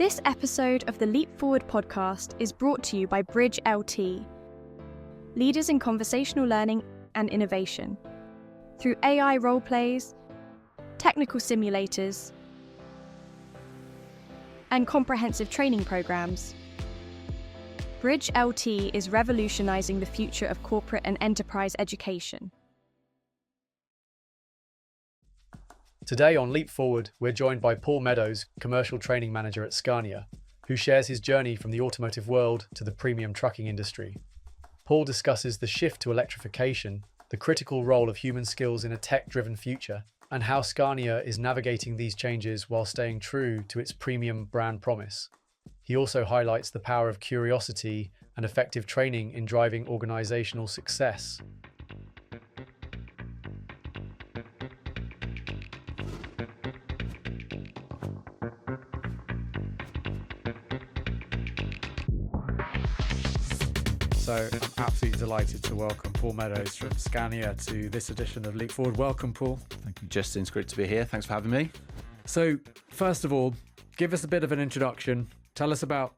This episode of the Leap Forward podcast is brought to you by Bridge LT, leaders in conversational learning and innovation. Through AI role plays, technical simulators, and comprehensive training programs, Bridge LT is revolutionizing the future of corporate and enterprise education. Today on Leap Forward, we're joined by Paul Meadows, Commercial Training Manager at Scania, who shares his journey from the automotive world to the premium trucking industry. Paul discusses the shift to electrification, the critical role of human skills in a tech-driven future, and how Scania is navigating these changes while staying true to its premium brand promise. He also highlights the power of curiosity and effective training in driving organizational success. So I'm absolutely delighted to welcome Paul Meadows from Scania to this edition of Leap Forward. Welcome, Paul. Thank you, Justin. It's great to be here. Thanks for having me. So first of all, give us a bit of an introduction. Tell us about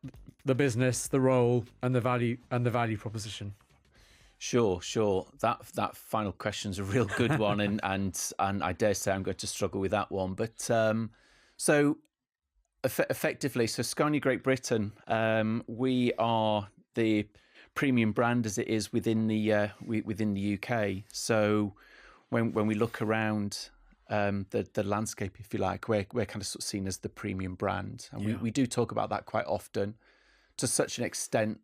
the business, the role, and the value proposition. Sure. That final question's a real good one, and I dare say I'm going to struggle with that one. But effectively, Scania Great Britain, we are the premium brand as it is within the UK. So when we look around the landscape, if you like, we're kind of, sort of seen as the premium brand, and we do talk about that quite often, to such an extent.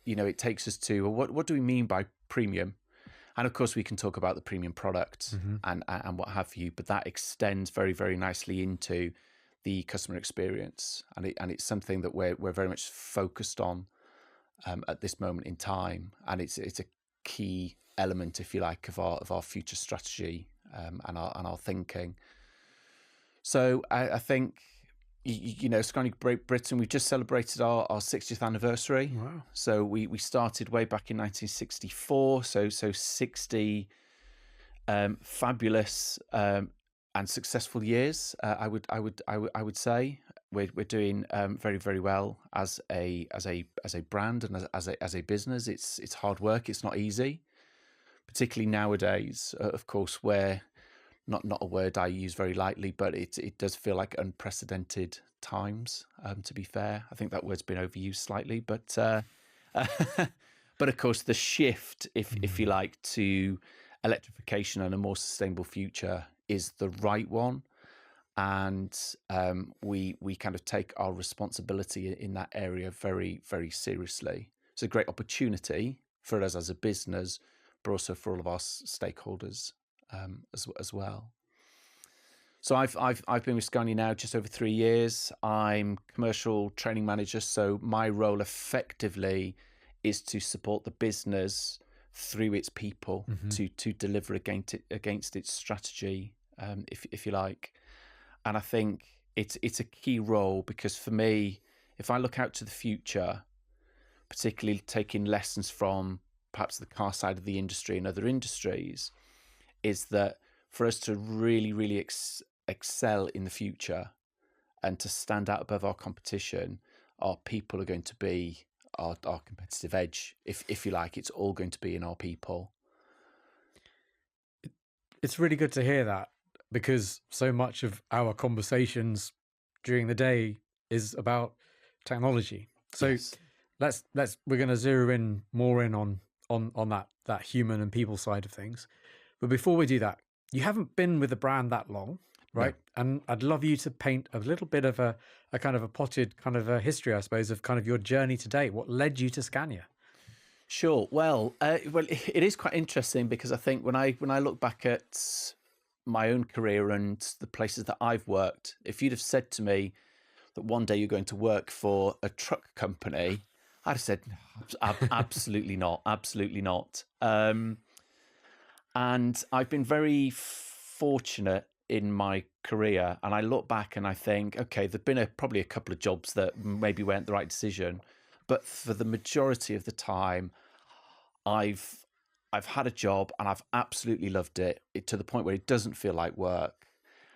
You know, it takes us to, well, what do we mean by premium? And of course, we can talk about the premium product and what have you, but that extends very, very nicely into the customer experience, and it's something that we're very much focused on at this moment in time, and it's a key element, if you like, of our future strategy and our thinking. So I think, you know, Scania Great Britain, we've just celebrated our 60th anniversary. Wow. So we started way back in 1964. So 60 fabulous and successful years. I would say we're doing very, very well as a brand and as a business. It's hard work. It's not easy, particularly nowadays. Of course, where not a word I use very lightly, but it does feel like unprecedented times. To be fair, I think that word's been overused slightly, but of course the shift, if you like, to electrification and a more sustainable future is the right one, and we kind of take our responsibility in that area very, very seriously. It's a great opportunity for us as a business, but also for all of our stakeholders as well. So I've been with Scania now just over 3 years. I'm commercial training manager, so my role effectively is to support the business through its people to deliver against its strategy, if you like. And I think it's a key role, because for me, if I look out to the future, particularly taking lessons from perhaps the car side of the industry and other industries, is that for us to really, really excel in the future and to stand out above our competition, our people are going to be our competitive edge, if you like. It's all going to be in our people. It's really good to hear that, because so much of our conversations during the day is about technology. So Yes. we're going to zero in more on that human and people side of things. But before we do that, you haven't been with the brand that long, right? No. And I'd love you to paint a little bit of a kind of a potted kind of a history, I suppose, of kind of your journey today. What led you to Scania? Sure. Well, it is quite interesting, because I think when I look back at my own career and the places that I've worked, if you'd have said to me that one day you're going to work for a truck company, I'd have said, absolutely not, absolutely not. And I've been very fortunate in my career, and I look back and I think, okay, there've been probably a couple of jobs that maybe weren't the right decision, but for the majority of the time, I've had a job and I've absolutely loved it, to the point where it doesn't feel like work.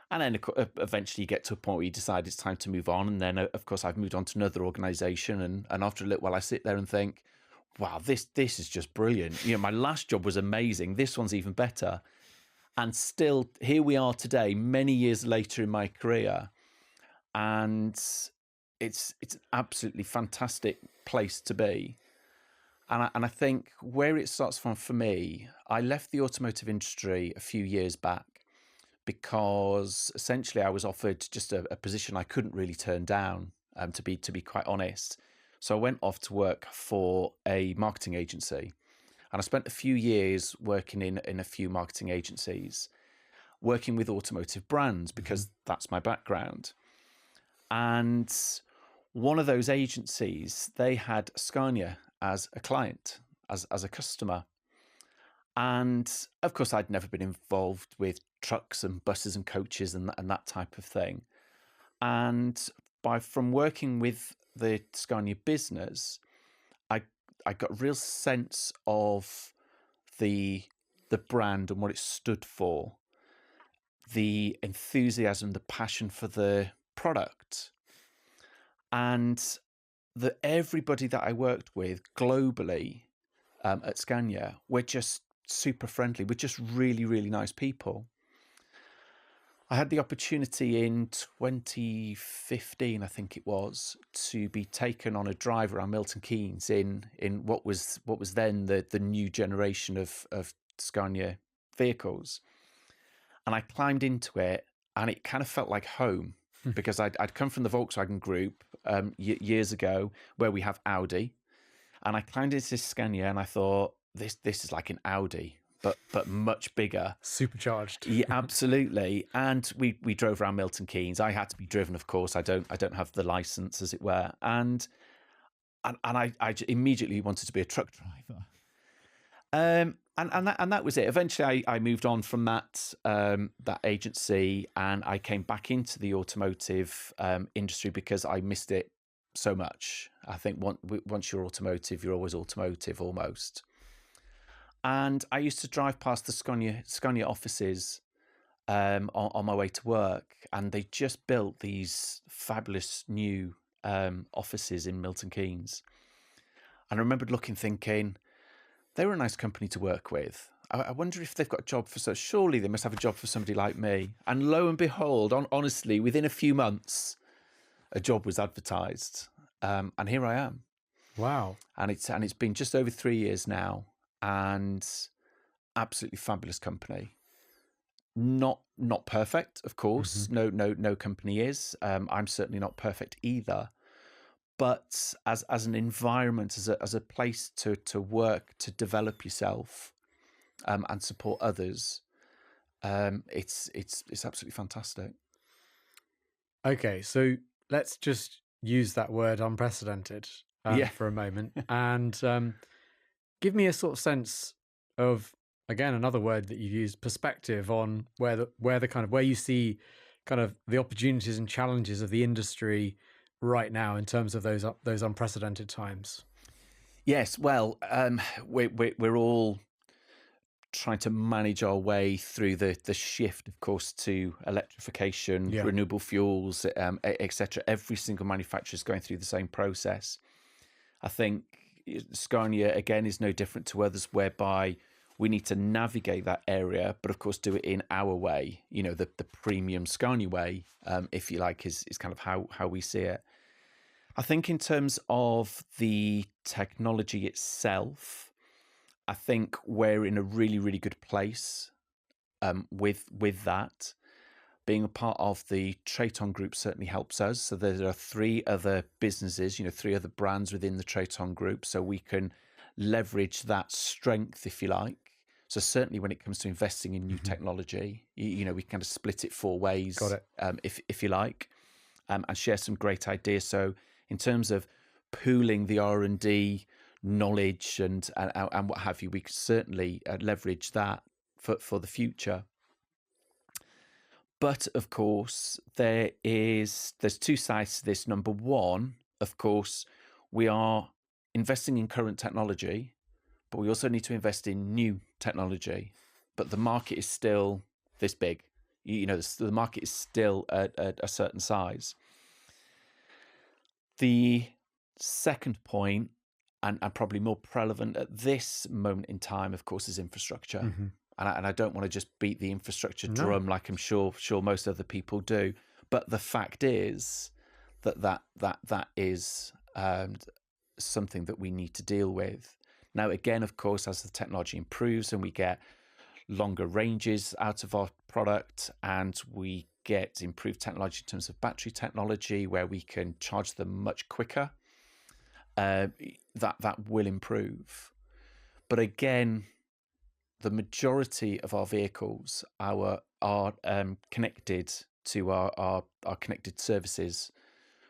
And then eventually you get to a point where you decide it's time to move on. And then, of course, I've moved on to another organisation. And after a little while, I sit there and think, wow, this is just brilliant. My last job was amazing. This one's even better. And still, here we are today, many years later in my career. And it's an absolutely fantastic place to be. And I think where it starts from for me, I left the automotive industry a few years back because essentially I was offered just a position I couldn't really turn down, to be quite honest. So I went off to work for a marketing agency, and I spent a few years working in a few marketing agencies, working with automotive brands because that's my background. And one of those agencies, they had Scania as a client, as a customer. And of course, I'd never been involved with trucks and buses and coaches and that type of thing. And from working with the Scania business, I got a real sense of the brand and what it stood for, the enthusiasm, the passion for the product, and that everybody that I worked with globally at Scania were just super friendly. We're just really, really nice people. I had the opportunity in 2015, I think it was, to be taken on a drive around Milton Keynes in what was then the new generation of Scania vehicles. And I climbed into it, and it kind of felt like home because I'd come from the Volkswagen Group years ago, where we have Audi, and I climbed into this Scania, and I thought, this is like an Audi, but much bigger, supercharged. Yeah, absolutely. And we drove around Milton Keynes. I had to be driven, of course. I don't have the license, as it were, and I immediately wanted to be a truck driver. And that was it. Eventually, I moved on from that agency, and I came back into the automotive industry because I missed it so much. I think once you're automotive, you're always automotive almost. And I used to drive past the Scania offices on my way to work, and they just built these fabulous new offices in Milton Keynes. And I remembered looking, thinking, they were a nice company to work with. I wonder if they've got a job for such. Surely they must have a job for somebody like me. And lo and behold, honestly, within a few months, a job was advertised, and here I am. Wow! And it's been just over 3 years now, and absolutely fabulous company. Not perfect, of course. Mm-hmm. No company is. I'm certainly not perfect either. But as an environment, as a place to work, to develop yourself, and support others, it's absolutely fantastic. Okay, so let's just use that word unprecedented for a moment, and give me a sort of sense of, again, another word that you've used, perspective on where you see kind of the opportunities and challenges of the industry right now in terms of those unprecedented times. Yes, well, we're all trying to manage our way through the shift, of course, to electrification, renewable fuels, etc. Every single manufacturer is going through the same process. I think Scania, again, is no different to others, whereby we need to navigate that area, but of course do it in our way, the premium Scania way, if you like, is kind of how we see it. I think in terms of the technology itself, I think we're in a really, really good place with that. Being a part of the Traton Group certainly helps us. So there are 3 other businesses, 3 other brands within the Traton Group, so we can leverage that strength, if you like. So certainly when it comes to investing in new technology, we kind of split it 4 ways, Got it. if you like, and share some great ideas. So in terms of pooling the R&D knowledge and what have you, we could certainly leverage that for the future. But of course, there's 2 sides to this. Number one, of course, we are investing in current technology, but we also need to invest in new technology. But the market is still this big. The market is still at a certain size. The second point, and probably more prevalent at this moment in time, of course, is infrastructure. Mm-hmm. And I don't want to just beat the infrastructure No. drum like I'm sure most other people do. But the fact is that is something that we need to deal with. Now, again, of course, as the technology improves and we get longer ranges out of our product, and we get improved technology in terms of battery technology where we can charge them much quicker, that will improve. But again, the majority of our vehicles are connected to our connected services.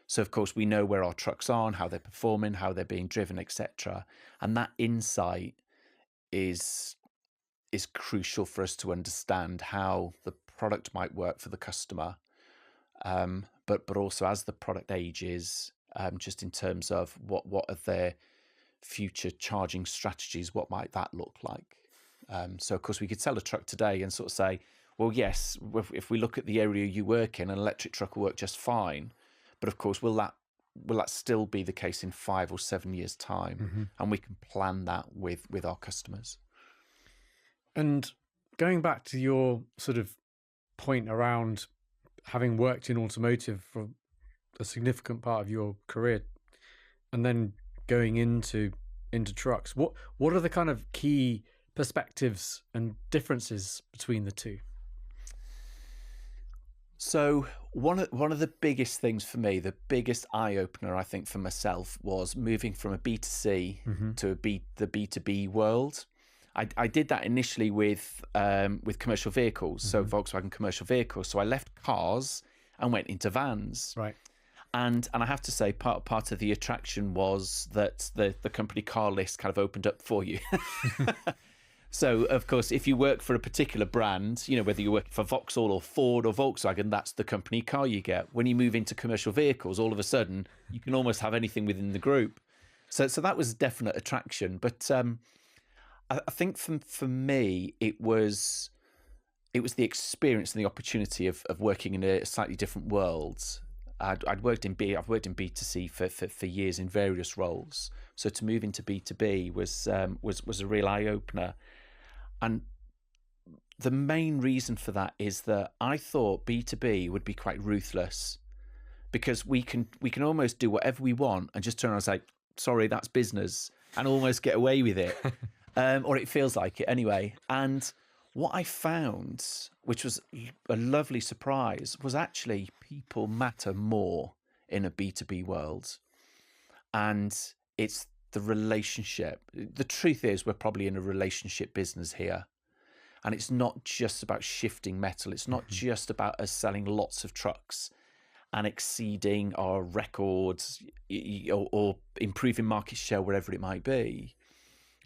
So of course we know where our trucks are and how they're performing, how they're being driven, etc. And that insight is crucial for us to understand how the product might work for the customer, but also as the product ages, just in terms of what are their future charging strategies, what might that look like? So of course we could sell a truck today and sort of say, well, yes, if we look at the area you work in, an electric truck will work just fine. But of course, will that still be the case in 5 or 7 years' time? Mm-hmm. And we can plan that with our customers. And going back to your sort of point around having worked in automotive for a significant part of your career, and then going into trucks, what are the kind of key perspectives and differences between the two? So one of the biggest things for me, the biggest eye opener, I think, for myself, was moving from a B2C Mm-hmm. to the B2B world. I did that initially with commercial vehicles, so Volkswagen commercial vehicles. So I left cars and went into vans. Right. And I have to say, part of the attraction was that the company car list kind of opened up for you. So, of course, if you work for a particular brand, whether you're working for Vauxhall or Ford or Volkswagen, that's the company car you get. When you move into commercial vehicles, all of a sudden, you can almost have anything within the group. So that was a definite attraction. But I think for me, it was the experience and the opportunity of working in a slightly different world. I've worked in B2C for years in various roles. So to move into B2B was a real eye opener. And the main reason for that is that I thought B2B would be quite ruthless, because we can almost do whatever we want and just turn around and say, sorry, that's business, and almost get away with it. Or it feels like it anyway. And what I found, which was a lovely surprise, was actually people matter more in a B2B world. And it's the relationship. The truth is, we're probably in a relationship business here. And it's not just about shifting metal. It's not just about us selling lots of trucks and exceeding our records or improving market share, wherever it might be.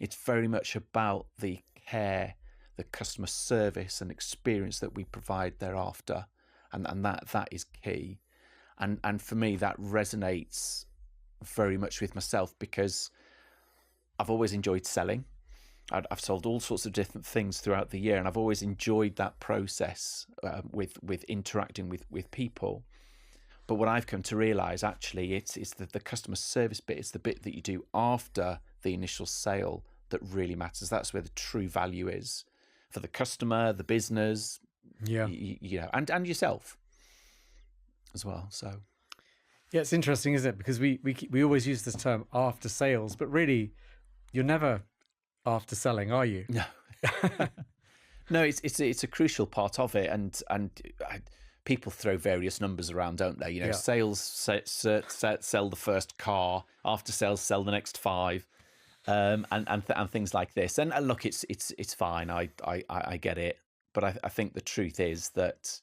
It's very much about the care, the customer service and experience that we provide thereafter. And that is key. And for me, that resonates very much with myself, because I've always enjoyed selling. I've sold all sorts of different things throughout the year, and I've always enjoyed that process with interacting with people. But what I've come to realise, actually, it's the customer service bit. It's the bit that you do after the initial sale that really matters. That's where the true value is for the customer, the business, and yourself as well. So. Yeah, it's interesting, isn't it? Because we always use this term after sales, but really, you're never after selling, are you? No. No, it's a crucial part of it, and people throw various numbers around, don't they? Sales sell the first car, after sales sell the next 5, and things like this. And look, it's fine. I get it, but I think the truth is that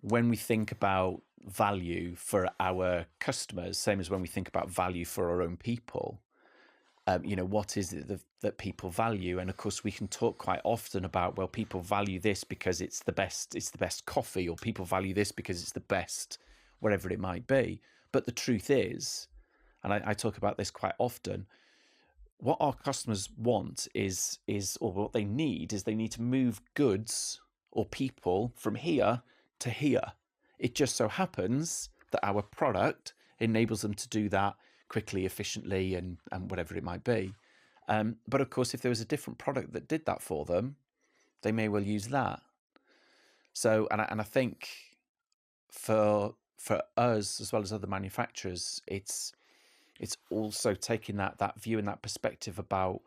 when we think about value for our customers, same as when we think about value for our own people, what is it that people value? And of course, we can talk quite often about, well, people value this because it's the best coffee, or people value this because it's the best, whatever it might be. But the truth is, and I talk about this quite often, what our customers want is, or what they need is, they need to move goods or people from here to here. It just so happens that our product enables them to do that quickly, efficiently, and whatever it might be. But of course, if there was a different product that did that for them, they may well use that. So, and I think for us, as well as other manufacturers, it's also taking that view and that perspective about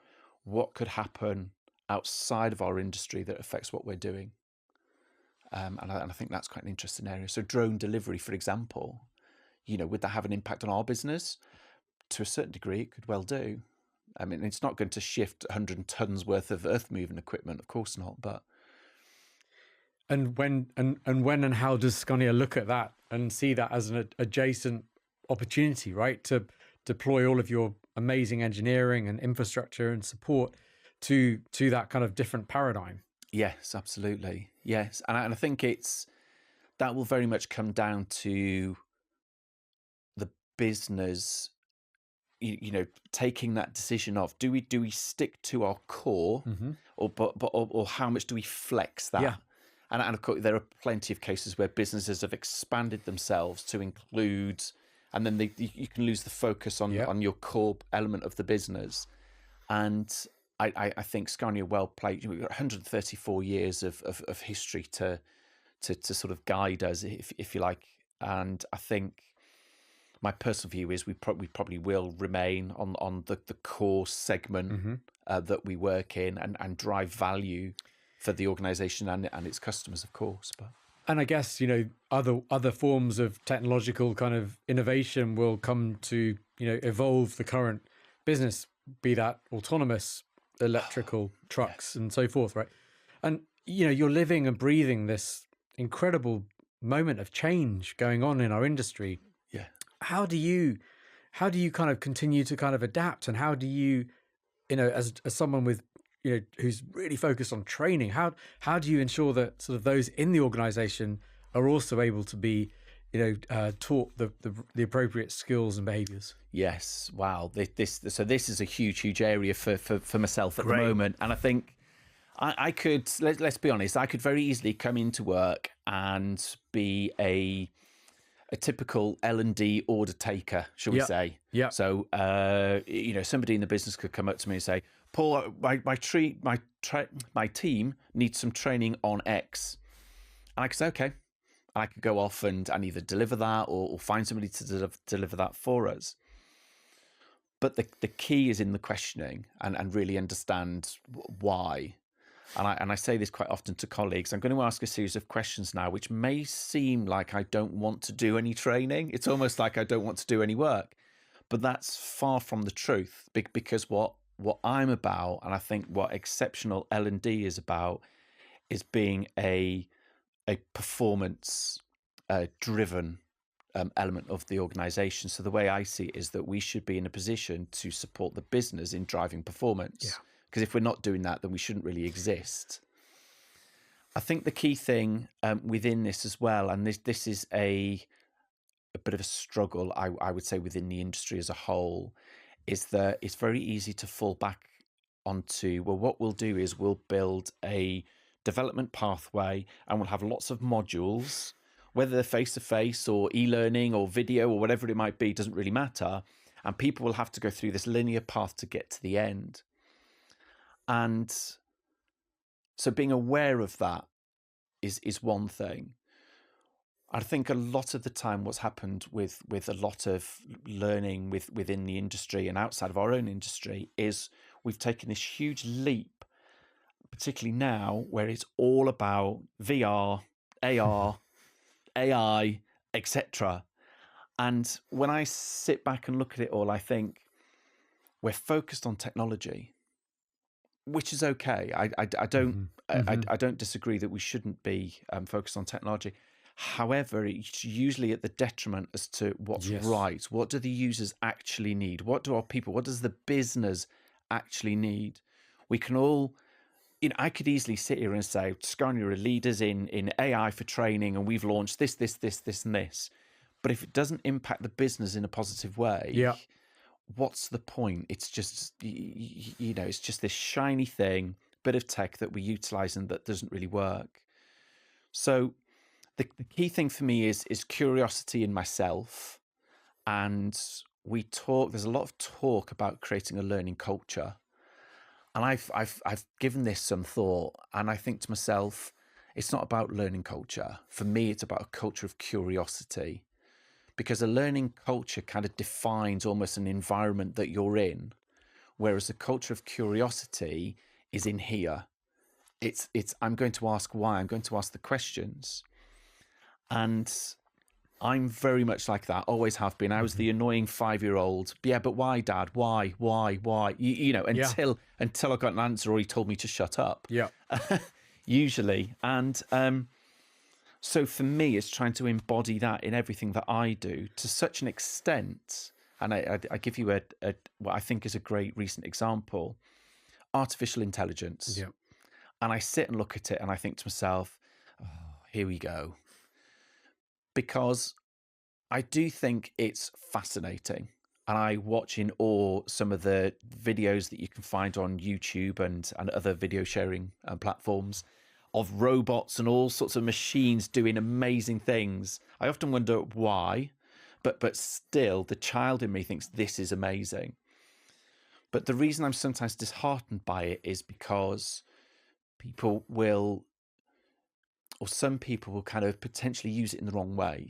what could happen outside of our industry that affects what we're doing. And I think that's quite an interesting area. So drone delivery, for example, would that have an impact on our business? To a certain degree, it could well do. I mean, it's not going to shift 100 tons worth of earth moving equipment, of course not. But when and how does Scania look at that and see that as an adjacent opportunity, right, to deploy all of your amazing engineering and infrastructure and support to that kind of different paradigm? Yes, absolutely. Yes, and I think that will very much come down to the business, taking that decision of do we stick to our core, or how much do we flex that? Yeah. And of course, there are plenty of cases where businesses have expanded themselves to include, and then you can lose the focus on your core element of the business. And I think Scania well played. We've got 134 years of history to sort of guide us, if you like. And I think my personal view is we probably will remain on the core segment that we work in and drive value for the organisation and its customers, of course. And I guess, other forms of technological kind of innovation will come to, evolve the current business, be that autonomous, electrical trucks and so forth, right? And, you're living and breathing this incredible moment of change going on in our industry. Yeah. How do you kind of continue to kind of adapt, and how do you, as someone with, who's really focused on training, how do you ensure that sort of those in the organization are also able to be, taught the appropriate skills and behaviors? Yes. Wow. This is a huge area for myself at the moment. And I think I could, let's be honest, I could very easily come into work and be a typical L&D order taker, shall we say? Yeah. So, somebody in the business could come up to me and say, Paul, my team needs some training on X. And I could say, okay. I could go off and either deliver that or find somebody to deliver that for us. But the key is in the questioning and really understand why. And I say this quite often to colleagues. I'm going to ask a series of questions now, which may seem like I don't want to do any training. It's almost like I don't want to do any work. But that's far from the truth, because what I'm about, and I think what exceptional L&D is about, is being a performance driven element of the organization. So the way I see it is that we should be in a position to support the business in driving performance. Yeah. Because if we're not doing that, then we shouldn't really exist. I think the key thing within this as well, and this is a bit of a struggle, I would say, within the industry as a whole, is that it's very easy to fall back onto, well, what we'll do is we'll build a development pathway and we'll have lots of modules, whether they're face-to-face or e-learning or video or whatever it might be, doesn't really matter. And people will have to go through this linear path to get to the end. And so being aware of that is one thing. I think a lot of the time what's happened with a lot of learning within the industry and outside of our own industry is we've taken this huge leap, particularly now, where it's all about VR, AR, AI, etc. And when I sit back and look at it all, I think we're focused on technology, which is okay. I don't disagree that we shouldn't be focused on technology. However, it's usually at the detriment as to what's right. What do the users actually need? What do our people, what does the business actually need? We can all, I could easily sit here and say, Scania are leaders in AI for training, and we've launched this, and this. But if it doesn't impact the business in a positive way, what's the point? It's just, it's just this shiny thing, bit of tech that we utilize and that doesn't really work. So the key thing for me is curiosity in myself. And there's a lot of talk about creating a learning culture. And I've given this some thought, and I think to myself, it's not about learning culture. For me, it's about a culture of curiosity, because a learning culture kind of defines almost an environment that you're in, whereas a culture of curiosity is in here. It's I'm going to ask why, I'm going to ask the questions. And I'm very much like that, always have been. I was the annoying 5-year-old. Yeah, but why, Dad? Why? You know, until I got an answer or he told me to shut up. Yeah. Usually. And so for me, it's trying to embody that in everything that I do to such an extent. And I give you what I think is a great recent example: artificial intelligence. Yeah. And I sit and look at it and I think to myself, oh, here we go. Because I do think it's fascinating. And I watch in awe some of the videos that you can find on YouTube and other video sharing platforms of robots and all sorts of machines doing amazing things. I often wonder why, but still the child in me thinks this is amazing. But the reason I'm sometimes disheartened by it is because some people will kind of potentially use it in the wrong way.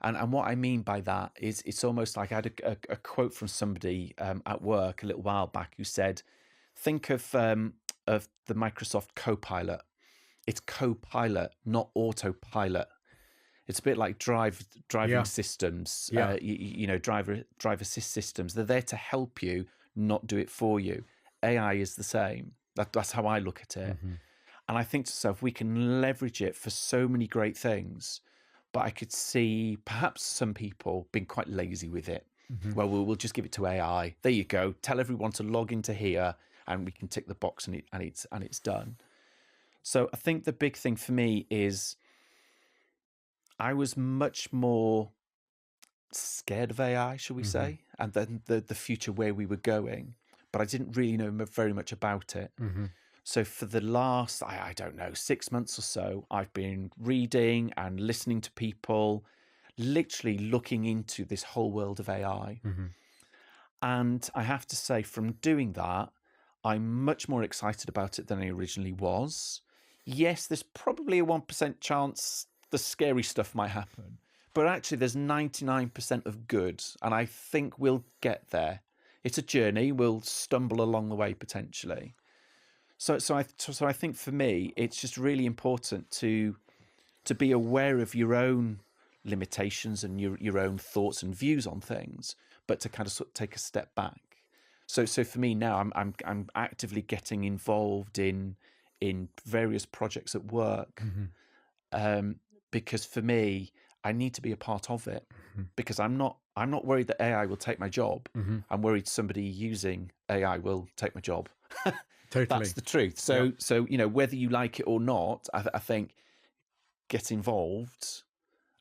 And what I mean by that is it's almost like I had a quote from somebody at work a little while back who said, think of the Microsoft Copilot. It's Copilot, not autopilot. It's a bit like driving systems, you know, driver assist systems. They're there to help you, not do it for you. AI is the same. That's how I look at it. And I think to myself, we can leverage it for so many great things, but I could see perhaps some people being quite lazy with it. Well, we'll just give it to AI. There you go. Tell everyone to log into here, and we can tick the box, and it's done. So I think the big thing for me is I was much more scared of AI, shall we say, and then the future where we were going, but I didn't really know very much about it. So for the last, I don't know, 6 months or so, I've been reading and listening to people, literally looking into this whole world of AI. And I have to say, from doing that, I'm much more excited about it than I originally was. Yes, there's probably a 1% chance the scary stuff might happen, but actually there's 99% of good, and I think we'll get there. It's a journey. We'll stumble along the way potentially. So I think for me, it's just really important to be aware of your own limitations and your own thoughts and views on things, but to kind of sort of take a step back. So for me now, I'm actively getting involved in various projects at work, because for me, I need to be a part of it, because I'm not worried that AI will take my job. I'm worried somebody using AI will take my job. Totally. That's the truth. So you know, whether you like it or not, I think get involved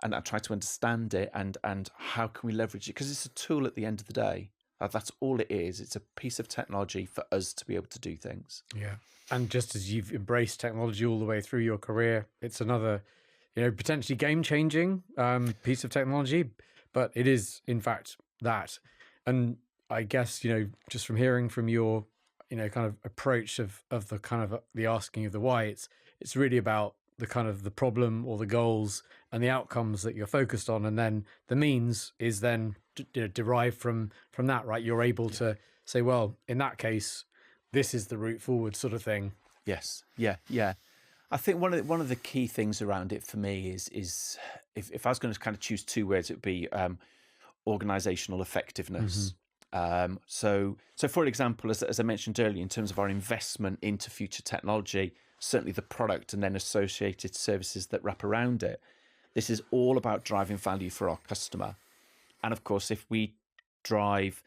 and try to understand it and how can we leverage it, because it's a tool at the end of the day. That's all it is. It's a piece of technology for us to be able to do things. Yeah. And just as you've embraced technology all the way through your career, it's another, you know, potentially game-changing piece of technology, but it is in fact that. And I guess, you know, just from hearing from your, you know, kind of approach of the kind of the asking of the why, it's really about the kind of the problem or the goals and the outcomes that you're focused on, and then the means is then derived from that, right? You're able to say, well, in that case, this is the route forward, sort of thing. Yes, yeah. I think one of the key things around it for me is if I was going to kind of choose two words, it would be organizational effectiveness. So for example, as I mentioned earlier, in terms of our investment into future technology, certainly the product and then associated services that wrap around it, this is all about driving value for our customer. And of course, if we drive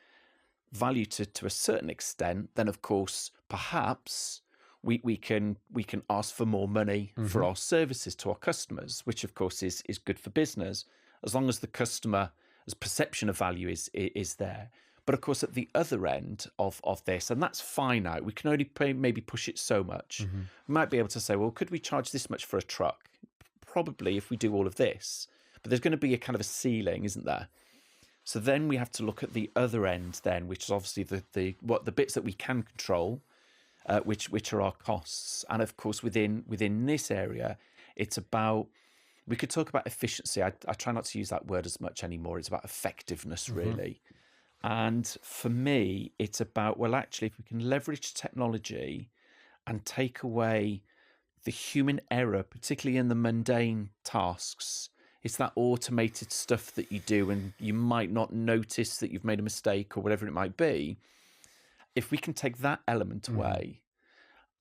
value to a certain extent, then of course, perhaps we can ask for more money for our services to our customers, which of course is good for business, as long as the customer's perception of value is there. But of course, at the other end of this, and that's finite, we can only maybe push it so much. We might be able to say, well, could we charge this much for a truck? probably if we do all of this, but there's going to be a kind of a ceiling, isn't there? So then we have to look at the other end then, which is obviously the bits that we can control, which are our costs. And of course, within this area, it's about, we could talk about efficiency. I try not to use that word as much anymore. It's about effectiveness, really. And for me, it's about, well, actually, if we can leverage technology and take away the human error, particularly in the mundane tasks, it's that automated stuff that you do and you might not notice that you've made a mistake or whatever it might be. If we can take that element away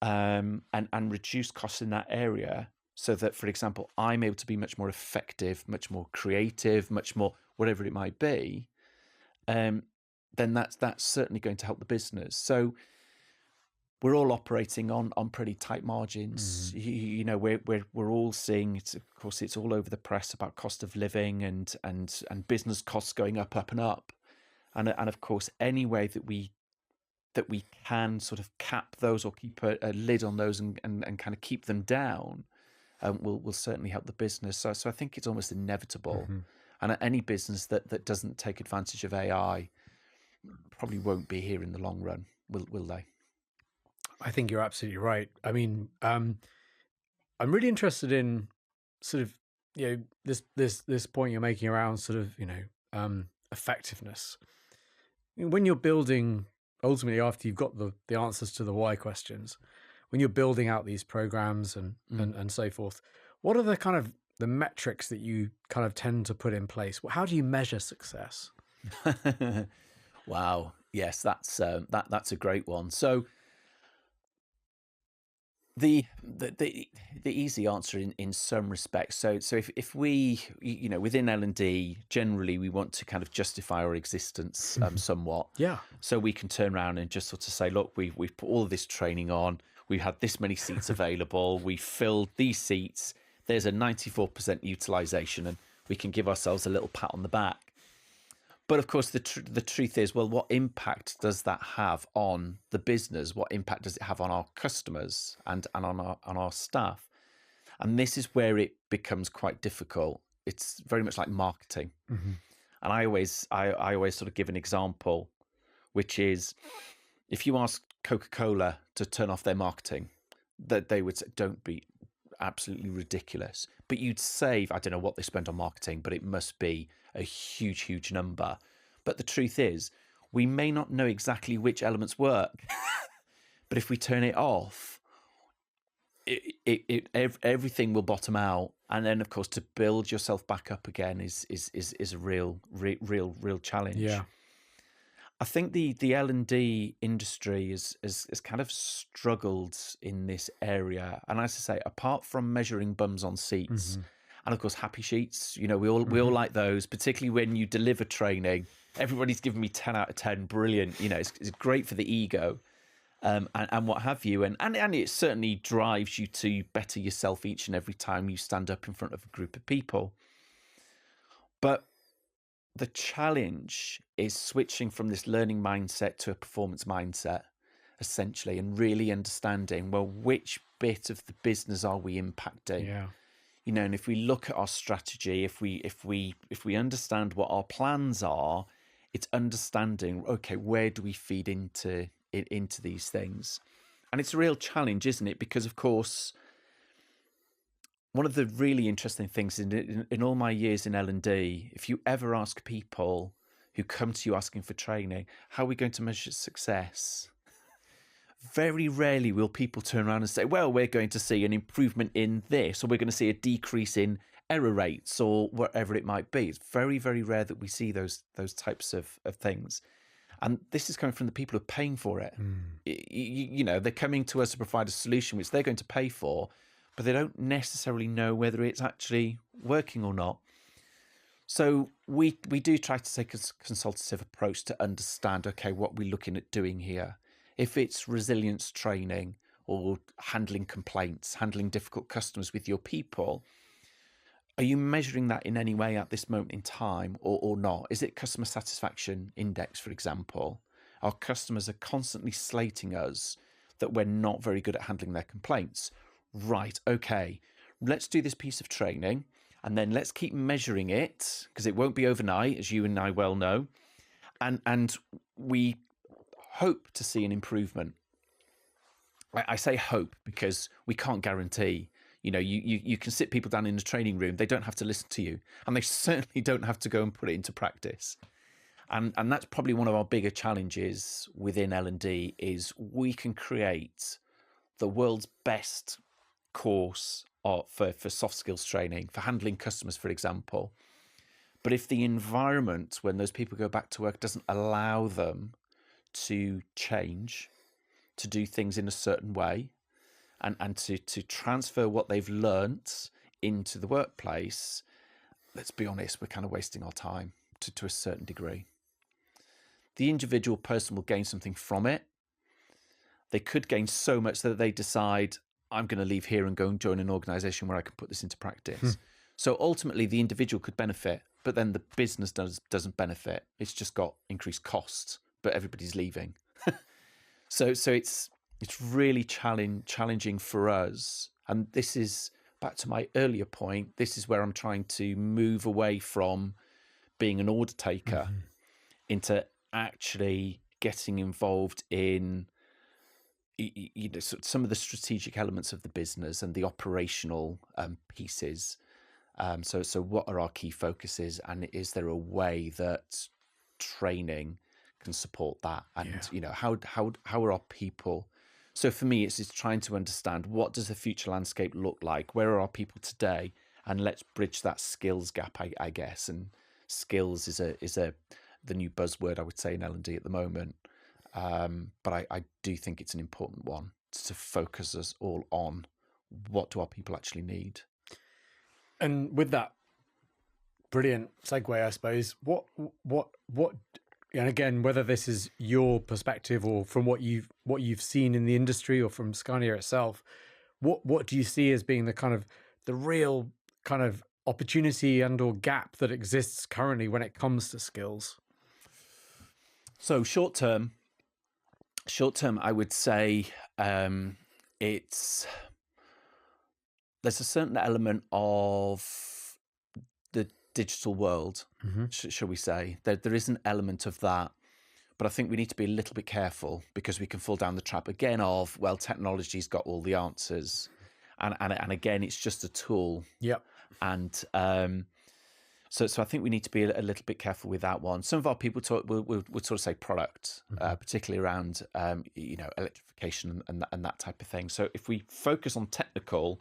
and reduce costs in that area, so that, for example, I'm able to be much more effective, much more creative, much more whatever it might be, then that's certainly going to help the business. So we're all operating on pretty tight margins. You know, we're all seeing it's, of course, it's all over the press about cost of living and business costs going up and up, and of course, any way that we can sort of cap those or keep a lid on those and kind of keep them down, will certainly help the business. So I think it's almost inevitable. And any business that doesn't take advantage of AI probably won't be here in the long run, will they? I think you're absolutely right. I mean, I'm really interested in sort of, you know, this point you're making around sort of, you know, effectiveness. When you're building, ultimately, after you've got the answers to the why questions, when you're building out these programs and so forth, what are the kind of the metrics that you kind of tend to put in place? How do you measure success? Wow. Yes, that's a great one. So the easy answer in some respects. So if we, you know, within L&D, generally we want to kind of justify our existence somewhat. Yeah. So we can turn around and just sort of say, look, we've put all of this training on. We've had this many seats available. We filled these seats. There's a 94% utilization, and we can give ourselves a little pat on the back. But of course, the truth is, well, what impact does that have on the business? What impact does it have on our customers and on our staff? And this is where it becomes quite difficult. It's very much like marketing. And I always sort of give an example, which is, if you ask Coca-Cola to turn off their marketing, that they would say, don't be absolutely ridiculous. But you'd save, I don't know what they spend on marketing, but it must be a huge number. But the truth is, we may not know exactly which elements work, but if we turn it off, everything will bottom out. And then, of course, to build yourself back up again is a real challenge. Yeah. I think the L&D industry has kind of struggled in this area. And as I say, apart from measuring bums on seats, and of course, happy sheets, you know, we all like those, particularly when you deliver training. Everybody's giving me 10 out of 10, brilliant. You know, it's great for the ego, and what have you. And it certainly drives you to better yourself each and every time you stand up in front of a group of people. But the challenge is switching from this learning mindset to a performance mindset, essentially, and really understanding, well, which bit of the business are we impacting? Yeah. You know, and if we look at our strategy, if we understand what our plans are, it's understanding, okay, where do we feed into these things? And it's a real challenge, isn't it? Because of course, one of the really interesting things in all my years in L&D, if you ever ask people who come to you asking for training, how are we going to measure success? Very rarely will people turn around and say, well, we're going to see an improvement in this, or we're going to see a decrease in error rates, or whatever it might be. It's very, very rare that we see those types of things. And this is coming from the people who are paying for it. You know, they're coming to us to provide a solution which they're going to pay for, but they don't necessarily know whether it's actually working or not. So we do try to take a consultative approach to understand, okay, what we're looking at doing here. If it's resilience training or handling complaints, handling difficult customers with your people, are you measuring that in any way at this moment in time or not? Is it customer satisfaction index, for example? Our customers are constantly slating us that we're not very good at handling their complaints. Right, okay. let's do this piece of training, and then let's keep measuring it, because it won't be overnight, as you and I well know. And we hope to see an improvement. I say hope because we can't guarantee. You can sit people down in a training room. They don't have to listen to you, and they certainly don't have to go and put it into practice. And that's probably one of our bigger challenges within L&D is we can create the world's best course for soft skills training, for handling customers, for example. But if the environment when those people go back to work doesn't allow them to change, to do things in a certain way, and to transfer what they've learnt into the workplace, let's be honest, we're kind of wasting our time to a certain degree. The individual person will gain something from it. They could gain so much that they decide, I'm going to leave here and go and join an organisation where I can put this into practice. So ultimately, the individual could benefit, but then the business doesn't benefit. It's just got increased costs, but everybody's leaving. So it's really challenging for us. And this is, back to my earlier point, this is where I'm trying to move away from being an order taker into actually getting involved in some of the strategic elements of the business and the operational pieces. So what are our key focuses, and is there a way that training can support that? And how are our people? So for me, it's trying to understand, what does the future landscape look like? Where are our people today? And let's bridge that skills gap, I guess. And skills is the new buzzword, I would say, in L&D at the moment. But I do think it's an important one to focus us all on what do our people actually need. And with that brilliant segue, I suppose, what, and again, whether this is your perspective or from what you've seen in the industry or from Scania itself, what do you see as being the real kind of opportunity and or gap that exists currently when it comes to skills? So short term, I would say there's a certain element of the digital world, shall we say. There is an element of that, but I think we need to be a little bit careful, because we can fall down the trap again of, well, technology's got all the answers, and again, it's just a tool. Yep. And so I think we need to be a little bit careful with that one. Some of our people would sort of say product, particularly around electrification and that type of thing. So if we focus on technical,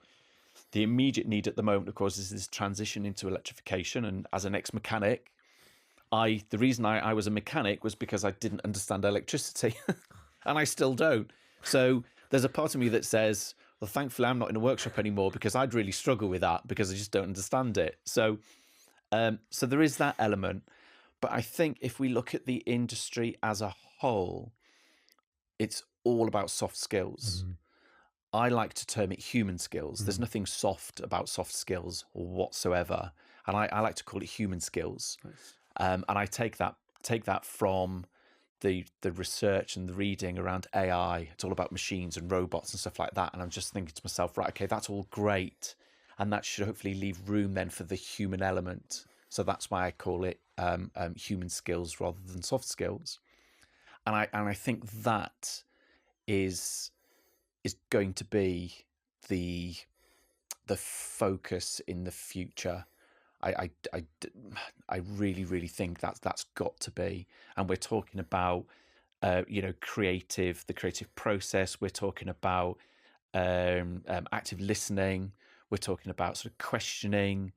the immediate need at the moment, of course, is this transition into electrification. And as an ex-mechanic, the reason I was a mechanic was because I didn't understand electricity, and I still don't. So there's a part of me that says, well, thankfully, I'm not in a workshop anymore, because I'd really struggle with that because I just don't understand it. So there is that element. But I think if we look at the industry as a whole, it's all about soft skills. I like to term it human skills. There's nothing soft about soft skills whatsoever, and I like to call it human skills. Nice. And I take that from the research and the reading around AI. It's all about machines and robots and stuff like that. And I'm just thinking to myself, right, okay, that's all great, and that should hopefully leave room then for the human element. So that's why I call it human skills rather than soft skills. And I think that is going to be the focus in the future. I really, really think that's got to be. And we're talking about the creative process. We're talking about active listening. We're talking about sort of questioning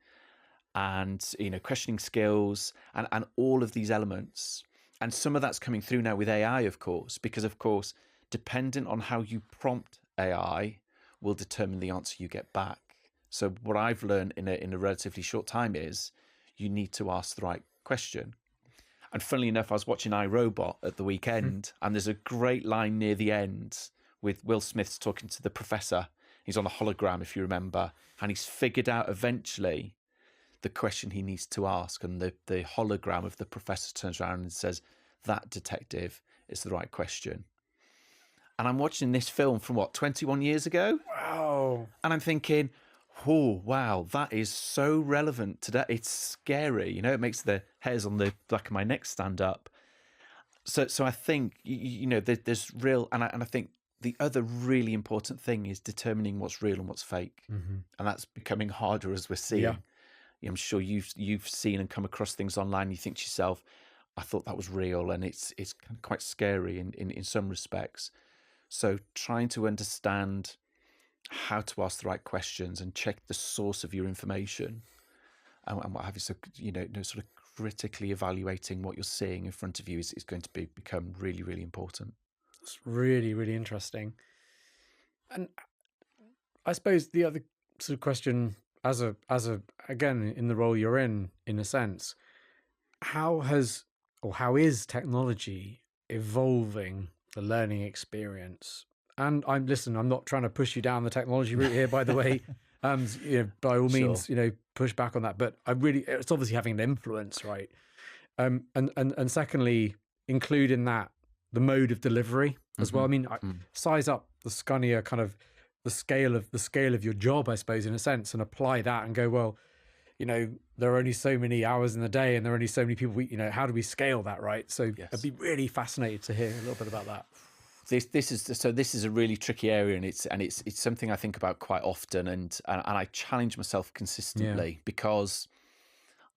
and questioning skills and all of these elements. And some of that's coming through now with AI, of course, because of course, dependent on how you prompt AI will determine the answer you get back. So what I've learned in a relatively short time is you need to ask the right question. And funnily enough, I was watching iRobot at the weekend, and there's a great line near the end with Will Smith talking to the professor. He's on a hologram, if you remember, and he's figured out eventually the question he needs to ask. And the hologram of the professor turns around and says, that detective is the right question. And I'm watching this film from 21 years ago? Wow. And I'm thinking, Oh, wow, that is so relevant today. It's scary. It makes the hairs on the back of my neck stand up. So I think, there's real, and I think the other really important thing is determining what's real and what's fake. Mm-hmm. And that's becoming harder as we're Yeah. seeing. I'm sure you've seen and come across things online. You think to yourself, I thought that was real, and it's kind of quite scary in some respects. So trying to understand how to ask the right questions and check the source of your information and what have you. So, sort of critically evaluating what you're seeing in front of you is going to become really, really important. It's really, really interesting. And I suppose the other sort of question, as a again, in the role you're in a sense, how is technology evolving the learning experience? And I'm not trying to push you down the technology route here, by the way. By all means, push back on that. But it's obviously having an influence, right? And secondly, include in that the mode of delivery as well. I mean, size up the Scania kind of the scale of your job, I suppose, in a sense, and apply that and go, well, there are only so many hours in the day, and there are only so many people. How do we scale that, right? So Yes. I'd be really fascinated to hear a little bit about that. This is a really tricky area, and it's something I think about quite often, and I challenge myself consistently because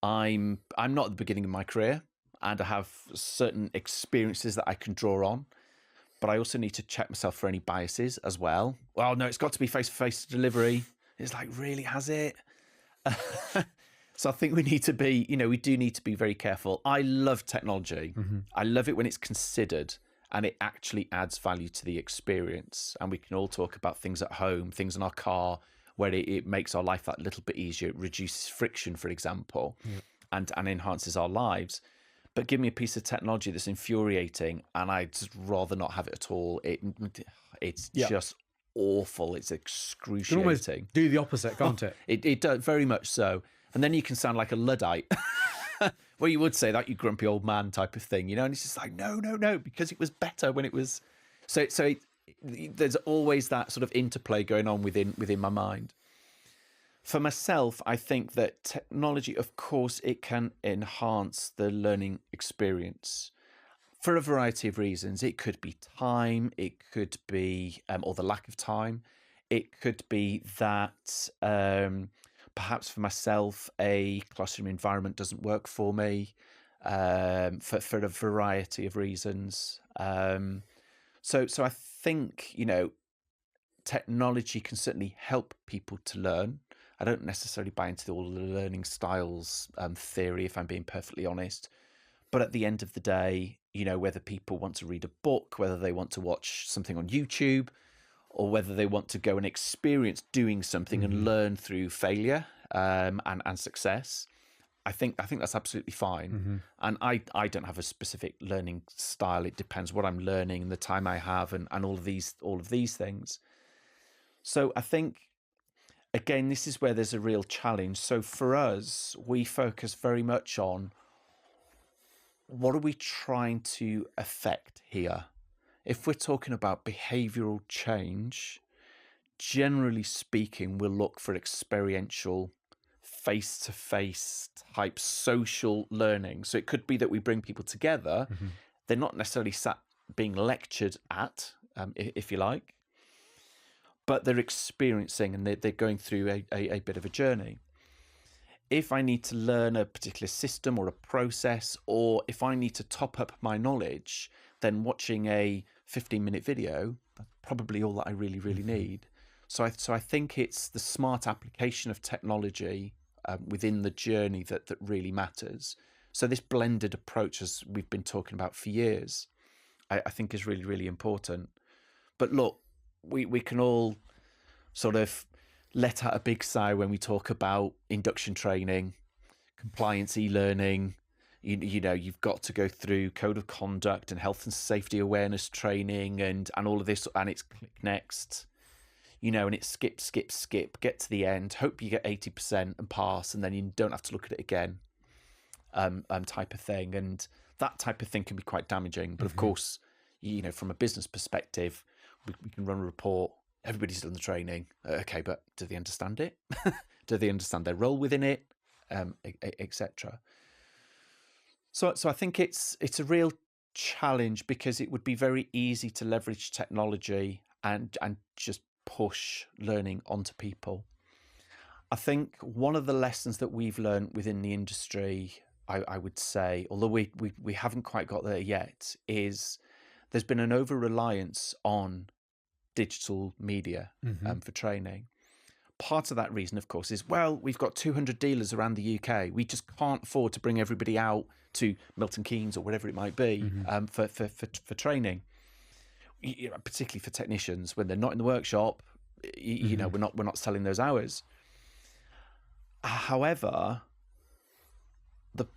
I'm not at the beginning of my career, and I have certain experiences that I can draw on, but I also need to check myself for any biases as well. Well, no, it's got to be face-to-face delivery. It's like, really, has it? So I think we need to be, we do need to be very careful. I love technology. Mm-hmm. I love it when it's considered and it actually adds value to the experience. And we can all talk about things at home, things in our car, where it makes our life that little bit easier. It reduces friction, for example, and enhances our lives. But give me a piece of technology that's infuriating, and I'd just rather not have it at all. It's just awful. It's excruciating. You can almost do the opposite, can't it? It does, very much so. And then you can sound like a Luddite. Well, you would say that, you grumpy old man type of thing, and it's just like, no, because it was better when it was. So there's always that sort of interplay going on within my mind. For myself, I think that technology, of course, it can enhance the learning experience for a variety of reasons. It could be time, it could be, or the lack of time. It could be that perhaps for myself, a classroom environment doesn't work for me for a variety of reasons. So I think, technology can certainly help people to learn. I don't necessarily buy into all the learning styles theory, if I'm being perfectly honest. But at the end of the day, whether people want to read a book, whether they want to watch something on YouTube, or whether they want to go and experience doing something and learn through failure and success, I think that's absolutely fine. And I don't have a specific learning style. It depends what I'm learning and the time I have and all of these things. So I think, again, this is where there's a real challenge. So for us, we focus very much on what are we trying to affect here? If we're talking about behavioural change, generally speaking, we'll look for experiential, face-to-face type social learning. So it could be that we bring people together. They're not necessarily sat being lectured at, if you like, but they're experiencing and they're going through a bit of a journey. If I need to learn a particular system or a process, or if I need to top up my knowledge, then watching a 15-minute video, that's probably all that I really, really need. So I think it's the smart application of technology within the journey that really matters. So this blended approach, as we've been talking about for years, I think is really, really important. But look, we can all sort of let out a big sigh when we talk about induction training, compliance e-learning. You've got to go through code of conduct and health and safety awareness training and all of this, and it's click next, and it's skip, get to the end, hope you get 80% and pass, and then you don't have to look at it again, type of thing. And that type of thing can be quite damaging. But of course, from a business perspective, we can run a report, everybody's done the training. Okay, but do they understand it? Do they understand their role within it, etc.? So I think it's a real challenge, because it would be very easy to leverage technology and just push learning onto people. I think one of the lessons that we've learned within the industry, I would say, although we haven't quite got there yet, is there's been an over-reliance on digital media for training. Part of that reason, of course, is, well, we've got 200 dealers around the UK. We just can't afford to bring everybody out to Milton Keynes or whatever it might be for training. Particularly for technicians, when they're not in the workshop, you know, we're not selling those hours. However,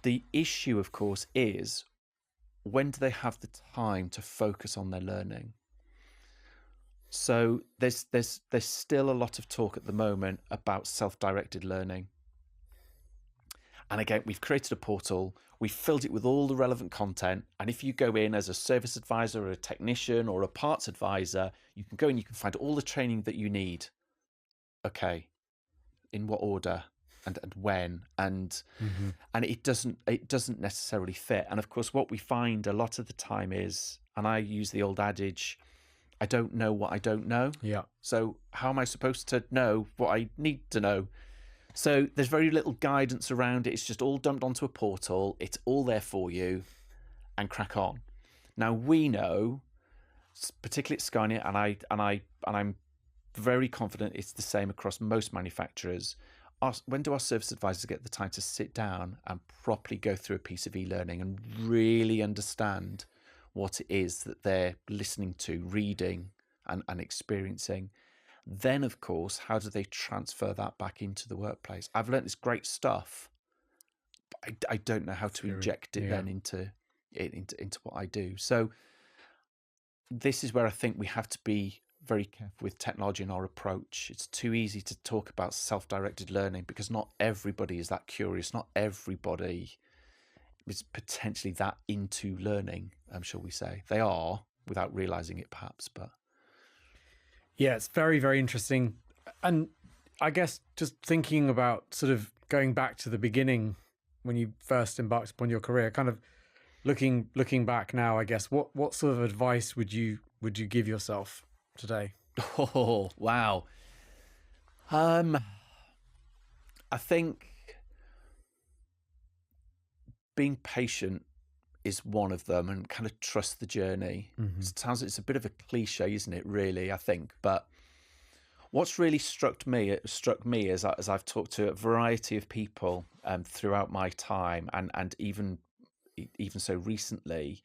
the issue, of course, is, when do they have the time to focus on their learning? So there's still a lot of talk at the moment about self-directed learning. And again, we've created a portal, we've filled it with all the relevant content. And if you go in as a service advisor or a technician or a parts advisor, you can go in, you can find all the training that you need. Okay, in what order and when, and it doesn't necessarily fit. And of course, what we find a lot of the time is, and I use the old adage, I don't know what I don't know. Yeah. So how am I supposed to know what I need to know? So there's very little guidance around it. It's just all dumped onto a portal. It's all there for you, and crack on. Now we know, particularly at Scania, and I'm very confident it's the same across most manufacturers. When do our service advisors get the time to sit down and properly go through a piece of e-learning and really understand what it is that they're listening to, reading and experiencing? Then, of course, how do they transfer that back into the workplace? I've learned this great stuff, but I don't know how to inject it then into what I do. So this is where I think we have to be very careful with technology in our approach. It's too easy to talk about self-directed learning, because not everybody is that curious. Not everybody is potentially that into learning, shall we say. They are, without realizing it perhaps, but yeah, it's very, very interesting. And I guess just thinking about sort of going back to the beginning when you first embarked upon your career, kind of looking back now, I guess, what sort of advice would you give yourself today? Oh, wow. I think being patient is one of them, and kind of trust the journey. It's a bit of a cliche, isn't it, really, I think. But what's really struck me as I've talked to a variety of people throughout my time, and even so recently,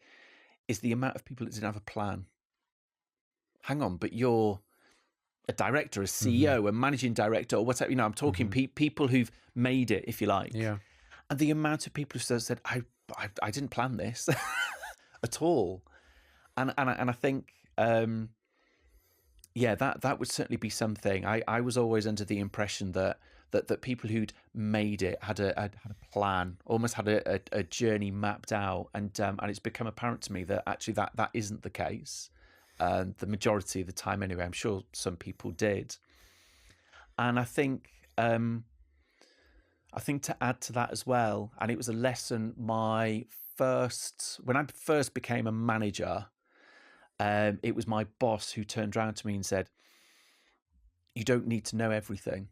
is the amount of people that didn't have a plan. Hang on, but you're a director, a CEO, a managing director, or whatever. You know, I'm talking people who've made it, if you like. Yeah. And the amount of people who said, I didn't plan this at all. And I think, that would certainly be something. I was always under the impression that people who'd made it had a plan, almost had a journey mapped out. And it's become apparent to me that actually that isn't the case. The majority of the time anyway. I'm sure some people did. And I think to add to that as well, and it was a lesson when I first became a manager, it was my boss who turned around to me and said, you don't need to know everything.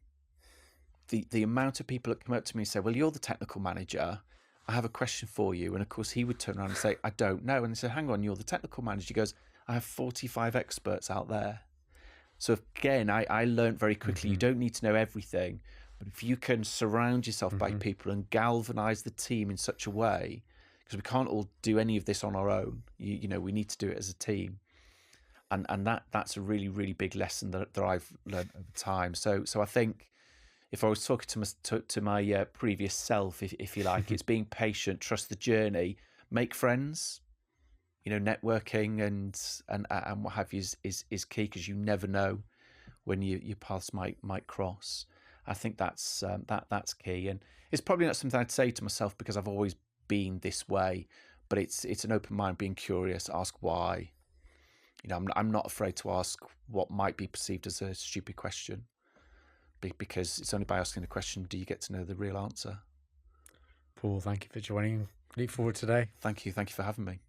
The amount of people that come up to me and say, well, you're the technical manager, I have a question for you. And of course he would turn around and say, I don't know. And I said, hang on, you're the technical manager. He goes, I have 45 experts out there. So again, I learned very quickly, you don't need to know everything, but if you can surround yourself by people and galvanize the team in such a way, because we can't all do any of this on our own, you know, we need to do it as a team. And that's a really, really big lesson that I've learned over time. So I think if I was talking to my previous self, if you like, it's being patient, trust the journey, make friends. You know, networking and what have you is key, because you never know when your paths might cross. I think that's key, and it's probably not something I'd say to myself because I've always been this way. But it's an open mind, being curious, ask why, I'm not afraid to ask what might be perceived as a stupid question, because it's only by asking the question do you get to know the real answer. Paul, thank you for joining Leap Forward today. Thank you for having me.